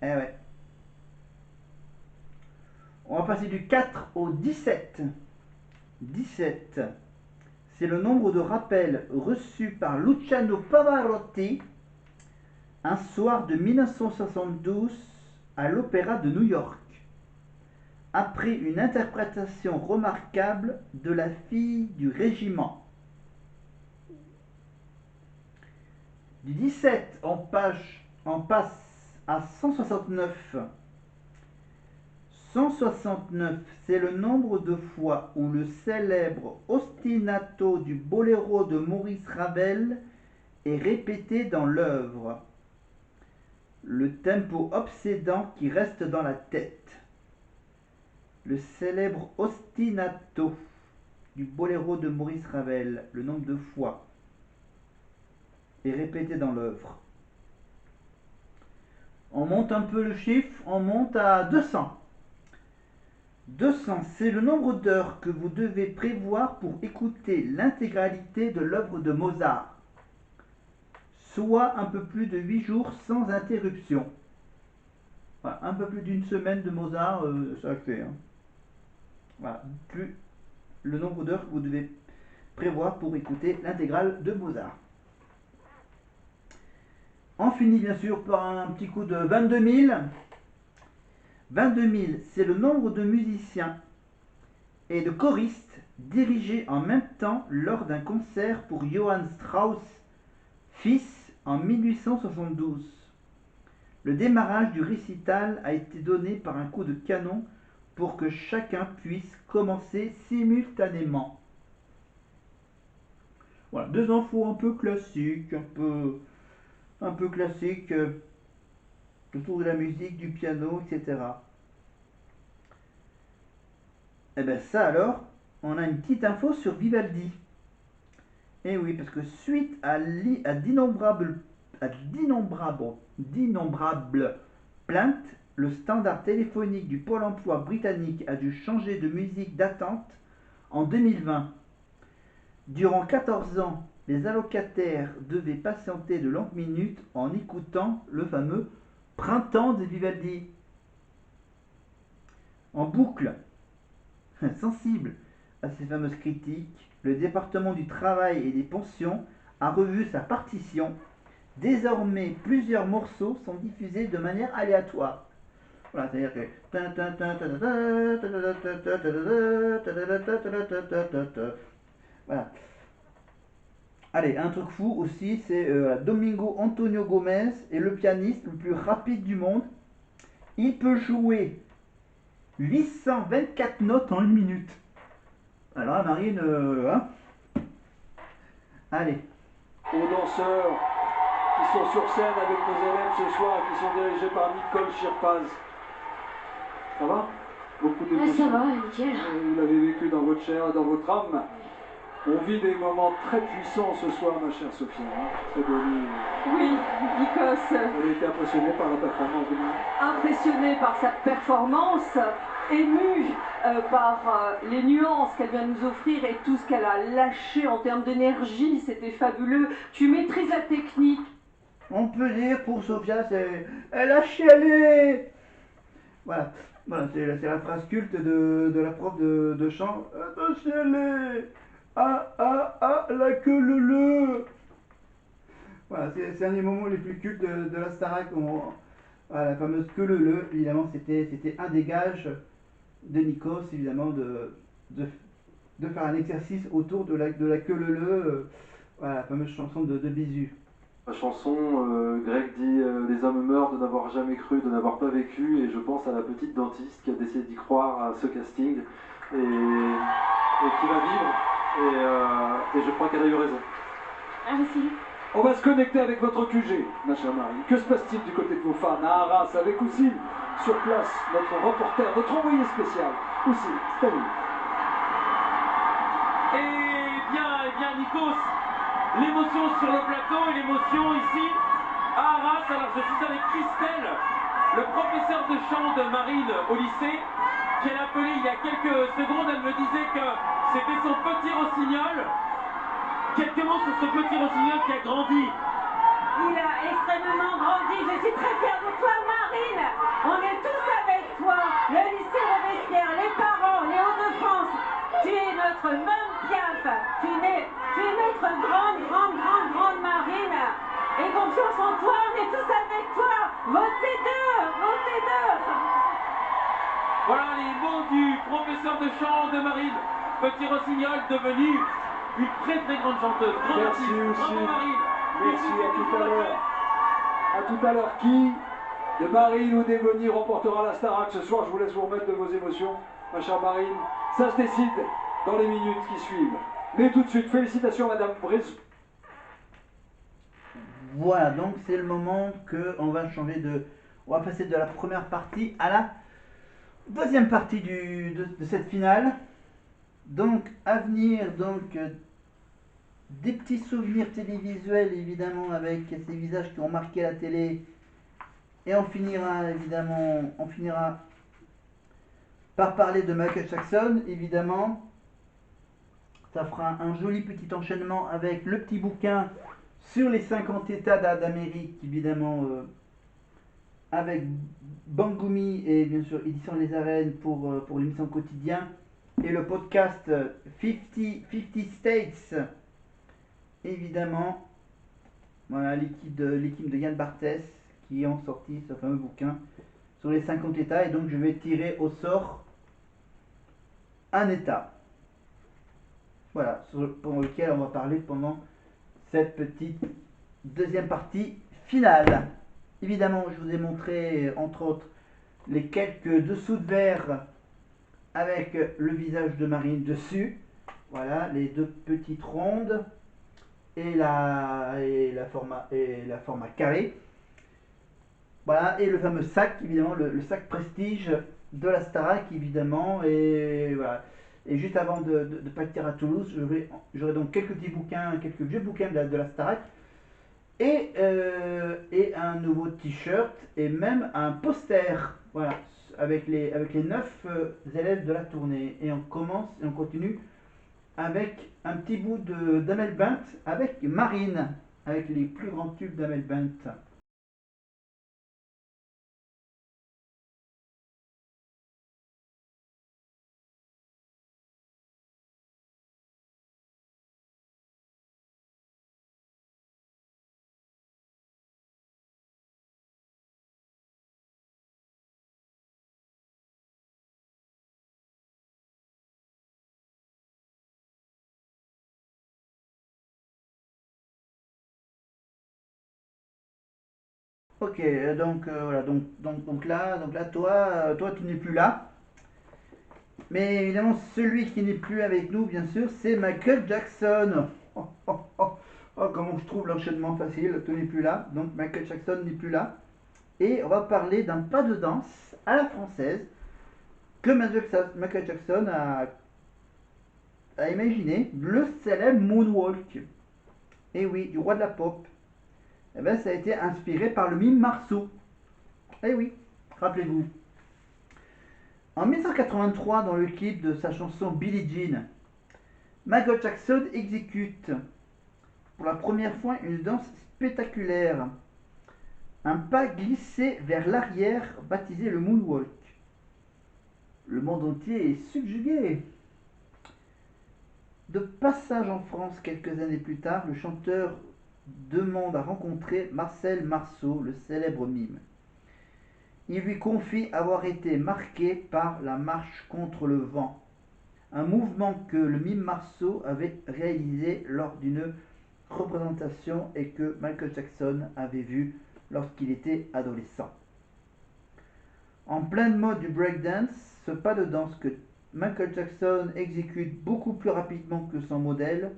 Eh ouais. On va passer du 4 au 17. 17. C'est le nombre de rappels reçus par Luciano Pavarotti un soir de 1972 à l'Opéra de New York, après une interprétation remarquable de la fille du régiment. Du 17, on passe à 169. 169, c'est le nombre de fois où le célèbre ostinato du boléro de Maurice Ravel est répété dans l'œuvre. Le tempo obsédant qui reste dans la tête. Le célèbre ostinato du boléro de Maurice Ravel, le nombre de fois est répété dans l'œuvre. On monte un peu le chiffre, on monte à 200. 200, c'est le nombre d'heures que vous devez prévoir pour écouter l'intégralité de l'œuvre de Mozart, soit un peu plus de 8 jours sans interruption. Voilà, un peu plus d'une semaine de Mozart, ça fait. Hein. Voilà, plus le nombre d'heures que vous devez prévoir pour écouter l'intégrale de Mozart. On finit bien sûr par un petit coup de 22 000. 22 000, c'est le nombre de musiciens et de choristes dirigés en même temps lors d'un concert pour Johann Strauss, fils, en 1872. Le démarrage du récital a été donné par un coup de canon pour que chacun puisse commencer simultanément. Voilà, deux infos un peu classiques, un peu classiques autour de la musique, du piano, etc. Et bien ça alors, on a une petite info sur Vivaldi. Et oui, parce que suite à d'innombrables plaintes, le standard téléphonique du Pôle emploi britannique a dû changer de musique d'attente en 2020. Durant 14 ans, les allocataires devaient patienter de longues minutes en écoutant le fameux Printemps de Vivaldi. En boucle, sensible à ces fameuses critiques, le département du travail et des pensions a revu sa partition. Désormais, plusieurs morceaux sont diffusés de manière aléatoire. Voilà, c'est-à-dire que. Voilà. Allez, un truc fou aussi, c'est Domingo Antonio Gomez est le pianiste le plus rapide du monde. Il peut jouer 824 notes en une minute. Alors, Marine, hein. Allez. Aux danseurs qui sont sur scène avec nos élèves ce soir, qui sont dirigés par Nicole Chirpaz. Ça va? Beaucoup d'émotions. Ça va, nickel. Vous l'avez vécu dans votre chair, dans votre âme. On vit des moments très puissants ce soir, ma chère Sophia. Très bonne. Oui, Nikos. Elle a été impressionnée par la performance de nous. Impressionnée par sa performance, émue par les nuances qu'elle vient nous offrir et tout ce qu'elle a lâché en termes d'énergie, c'était fabuleux. Tu maîtrises la technique. On peut dire pour Sophia, c'est elle a chialé. Voilà, voilà c'est la phrase culte de la prof de chant. Elle a chialé. Ah ah ah, la queue le. Voilà, c'est un des moments les plus cultes de la Starac. Voilà, la fameuse queue le, évidemment, c'était un des gages de Nikos, évidemment, de faire un exercice autour de la queue le. Voilà, la fameuse chanson de Bisu. La chanson, Greg dit les hommes meurent de n'avoir jamais cru, de n'avoir pas vécu, et je pense à la petite dentiste qui a décidé d'y croire à ce casting et qui va vivre. Et je crois qu'elle a eu raison. Ah, merci. On va se connecter avec votre QG, ma chère Marie. Que se passe-t-il du côté de vos fans à Arras avec Oussine sur place, notre reporter, notre envoyé spécial, Oussine, c'est à vous. Eh bien, Nikos, l'émotion sur le plateau et l'émotion ici à Arras. Alors je suis avec Christelle, le professeur de chant de Marine au lycée, qu'elle a appelé il y a quelques secondes. Elle me disait que c'était son petit rossignol. Quelques mots sur ce petit rossignol qui a grandi. Il a extrêmement grandi. Je suis très fière de toi, Marine. confiance en toi, on est tous avec toi. Votez deux, votez deux. Voilà les mots du professeur de chant de Marine. Petit Rossignol devenu une très très grande chanteuse. Grand Merci artiste. aussi. Bravo Marine. Merci, Bisous, à bisous, tout à la l'heure. fête. À tout à l'heure. Qui de Marine ou d'Ebony remportera la Starac ce soir? Je vous laisse vous remettre de vos émotions, ma chère Marine. Ça se décide dans les minutes qui suivent. Mais tout de suite, félicitations Madame Brice. Voilà, donc c'est le moment que on va changer de... On va passer de la première partie à la deuxième partie de cette finale. Donc, à venir, donc, des petits souvenirs télévisuels, évidemment, avec ces visages qui ont marqué la télé. Et on finira, évidemment, par parler de Michael Jackson, évidemment. Ça fera un joli petit enchaînement avec le petit bouquin sur les 50 États d'Amérique, évidemment, avec Bangoumi et bien sûr Édition Les Arènes pour l'émission quotidien. Et le podcast 50 States, évidemment. Voilà, l'équipe de Yann Barthès qui ont sorti ce fameux bouquin sur les 50 États. Et donc je vais tirer au sort un État. Voilà, pour lequel on va parler pendant cette petite deuxième partie finale. Évidemment, je vous ai montré, entre autres, les quelques dessous de verre avec le visage de Marine dessus. Voilà, les deux petites rondes et la format carré. Voilà, et le fameux sac, évidemment, le sac prestige de la Starac, évidemment. Et voilà. Et juste avant de partir à Toulouse, j'aurai donc quelques petits bouquins, quelques vieux bouquins de la Starac. Et un nouveau t-shirt et même un poster, voilà, avec les 9 élèves de la tournée. Et on continue avec un petit bout d'Amel Bent avec Marine, avec les plus grands tubes d'Amel Bent. Ok, voilà, donc là, toi tu n'es plus là. Mais évidemment, celui qui n'est plus avec nous, bien sûr, c'est Michael Jackson. Oh, oh, oh, oh, comment je trouve l'enchaînement facile, tu n'es plus là. Donc Michael Jackson n'est plus là. Et on va parler d'un pas de danse à la française que Michael Jackson a imaginé, le célèbre Moonwalk. Et oui, du roi de la pop. Eh ben, ça a été inspiré par le mime Marceau. Eh oui, rappelez-vous. En 1983, dans le clip de sa chanson Billie Jean, Michael Jackson exécute pour la première fois une danse spectaculaire. Un pas glissé vers l'arrière, baptisé le Moonwalk. Le monde entier est subjugué. De passage en France quelques années plus tard, le chanteur demande à rencontrer Marcel Marceau, le célèbre mime. Il lui confie avoir été marqué par la marche contre le vent, un mouvement que le mime Marceau avait réalisé lors d'une représentation et que Michael Jackson avait vu lorsqu'il était adolescent. En pleine mode du breakdance, ce pas de danse que Michael Jackson exécute beaucoup plus rapidement que son modèle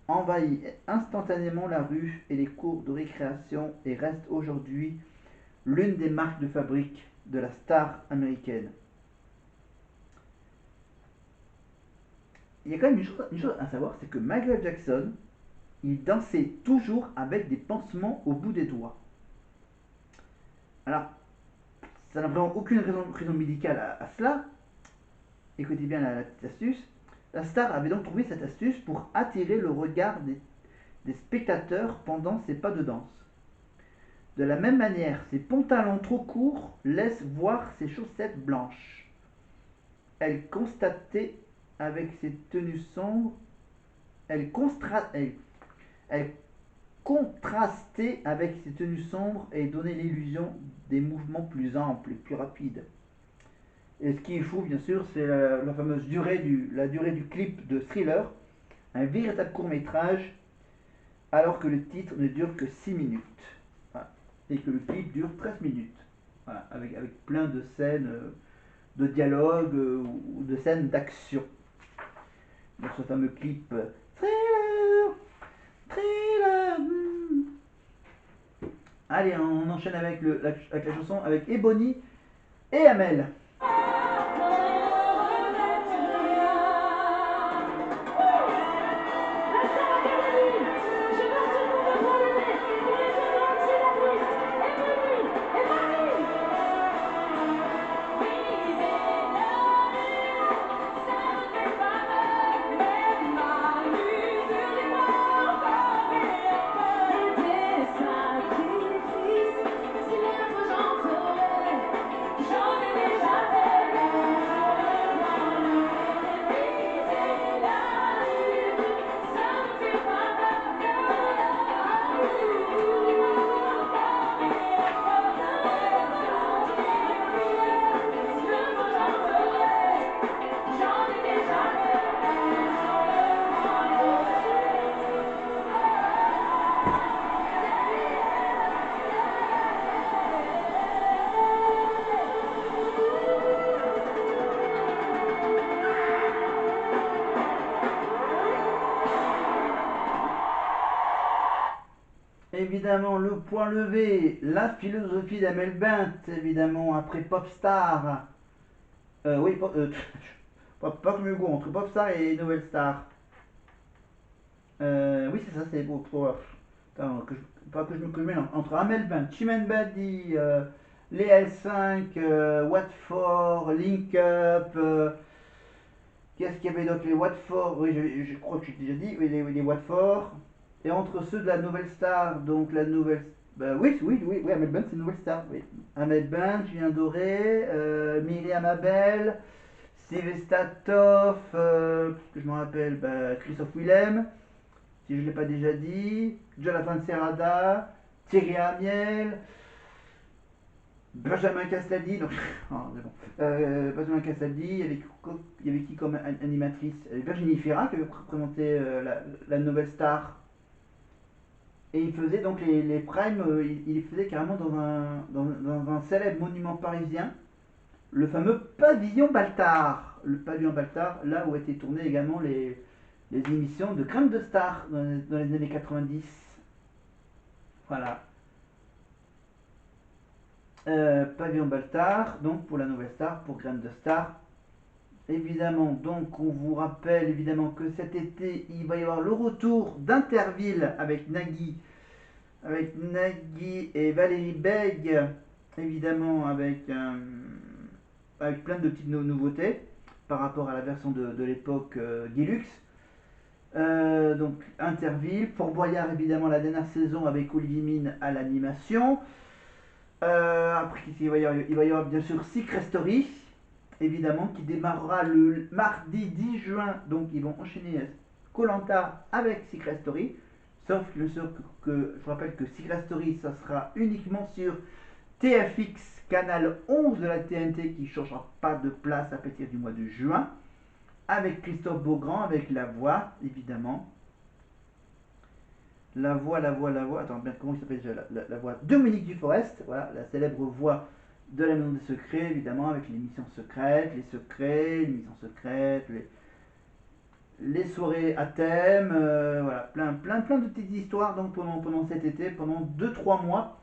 envahit instantanément la rue et les cours de récréation et reste aujourd'hui l'une des marques de fabrique de la star américaine. Il y a quand même une chose à savoir, c'est que Michael Jackson, il dansait toujours avec des pansements au bout des doigts. Alors, ça n'a vraiment aucune raison médicale à cela. Écoutez bien la petite astuce. La star avait donc trouvé cette astuce pour attirer le regard des spectateurs pendant ses pas de danse. De la même manière, ses pantalons trop courts laissent voir ses chaussettes blanches. Elle constatait avec ses tenues sombres, elle contraster avec ses tenues sombres et donner l'illusion des mouvements plus amples et plus rapides. Et ce qui est fou, bien sûr, c'est la fameuse la durée du clip de Thriller, un véritable court-métrage, alors que le titre ne dure que 6 minutes. Voilà. Et que le clip dure 13 minutes. Voilà. Avec plein de scènes de dialogue ou de scènes d'action. Dans ce fameux clip Thriller, Thriller. Allez, on enchaîne avec la chanson avec Ebony et Amel. Évidemment, le point levé, la philosophie d'Amel Bent, évidemment, après Popstar. Oui, pas comme Hugo, entre Popstar et Nouvelle Star. Oui, c'est ça, c'est attends, pas que je me mélange. Entre Amel Bent, Chimène Badi, les L5, Watford, Link Up. Qu'est-ce qu'il y avait d'autre? Les Watford, oui, je crois que j'ai déjà dit, oui, les Watford. Et entre ceux de la Nouvelle Star, donc la Nouvelle... Bah, oui, Amel Bent, c'est une Nouvelle Star, oui. Amel Bent, Julien Doré, Myriam Abel, Sylvester Toff, que je me rappelle, Christophe Willem, si je ne l'ai pas déjà dit, Jonathan Serrada, Thierry Amiel, Benjamin Castaldi, donc, oh, c'est bon. Benjamin Castaldi, il y avait qui comme animatrice? Virginie Fira qui avait représenté la Nouvelle Star. Et il faisait donc les primes, il les faisait carrément dans un célèbre monument parisien, le fameux pavillon Baltard. Le pavillon Baltard, là où étaient tournées également les émissions de Crème de Star dans les années 90. Voilà. Pavillon Baltard, donc pour la Nouvelle Star, pour Graines de Star. Évidemment, donc on vous rappelle évidemment que cet été, il va y avoir le retour d'Interville avec Nagui et Valérie Beg, évidemment avec plein de petites nouveautés par rapport à la version de l'époque Deluxe. Donc Interville, Fort Boyard évidemment la dernière saison avec Olivier Mine à l'animation. Après il va y avoir bien sûr Secret Story, évidemment, qui démarrera le mardi 10 juin, donc ils vont enchaîner Koh-Lanta avec Secret Story, sauf que je rappelle que Secret Story ça sera uniquement sur TFX canal 11 de la TNT qui ne changera pas de place à partir du mois de juin, avec Christophe Beaugrand, avec la voix évidemment. La voix, attends, comment il s'appelle déjà la voix Dominique Duforest, voilà, la célèbre voix de la Maison des Secrets, évidemment, avec l'émission secrète, les secrets, l'émission secrète, les soirées à thème, voilà, plein de petites histoires donc pendant cet été, pendant 2-3 mois.